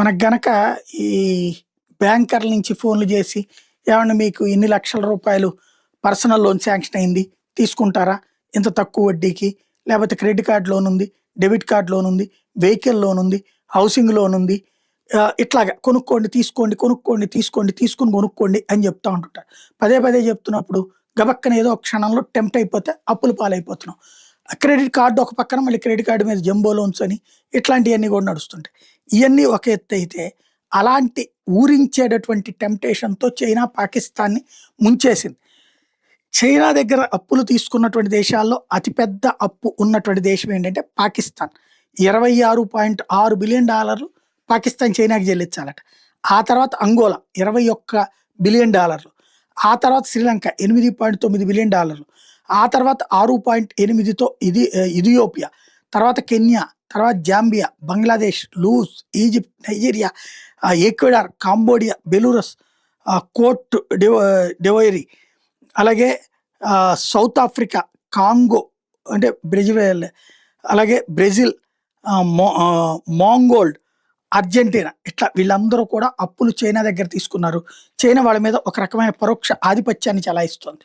మనకు గనక ఈ బ్యాంకర్ల నుంచి ఫోన్లు చేసి, "ఏవండీ మీకు ఇన్ని లక్షల రూపాయలు పర్సనల్ లోన్ శాంక్షన్ అయింది. తీసుకుంటారా? ఇంత తక్కువ వడ్డీకి. లేకపోతే క్రెడిట్ కార్డ్ లోన్ ఉంది, డెబిట్ కార్డ్ లోన్ ఉంది, వెహికల్ లోన్ ఉంది, హౌసింగ్ లోన్ ఉంది. ఇట్లాగా కొనుక్కోండి, తీసుకోండి, కొనుక్కోండి, తీసుకోండి, తీసుకొని కొనుక్కోండి" అని చెప్తా ఉంటుంటారు. పదే పదే చెప్తున్నప్పుడు గబక్కన ఏదో ఒక క్షణంలో టెంప్ట్ అయిపోతే అప్పుల పాలైపోతున్నాం. క్రెడిట్ కార్డ్ ఒక పక్కన, మళ్ళీ క్రెడిట్ కార్డ్ మీద జంబో లోన్స్ అని ఇట్లాంటియన్నీ కూడా నడుస్తుంటాయి. ఇయన్నీ ఒక ఎత్తయితే, అలాంటి ఊరించేటటువంటి టెంప్టేషన్‌తో చైనా పాకిస్తాన్‌ని ముంచేసింది. చైనా దగ్గర అప్పులు తీసుకున్నటువంటి దేశాల్లో అతిపెద్ద అప్పు ఉన్నటువంటి దేశం ఏంటంటే పాకిస్తాన్. $26.6 బిలియన్ పాకిస్తాన్ చైనాకి చెల్లించాలట. ఆ తర్వాత అంగోలా $21 బిలియన్. ఆ తర్వాత శ్రీలంక $8.9 బిలియన్. ఆ తర్వాత 6.8తో ఇథియోపియా, తర్వాత కెన్యా, తర్వాత Zambia, Bangladesh, Laos, Egypt, Nigeria, Ecuador, Cambodia, Belarus, Cote d'Ivoire, అలాగే సౌత్ ఆఫ్రికా, కాంగో అంటే బ్రెజిల్, అలాగే బ్రెజిల్, మాంగోల్డ్, అర్జెంటీనా, ఇట్లా వీళ్ళందరూ కూడా అప్పులు చైనా దగ్గర తీసుకున్నారు. చైనా వాళ్ళ మీద ఒక రకమైన పరోక్ష ఆధిపత్యాన్ని చెలాయిస్తుంది.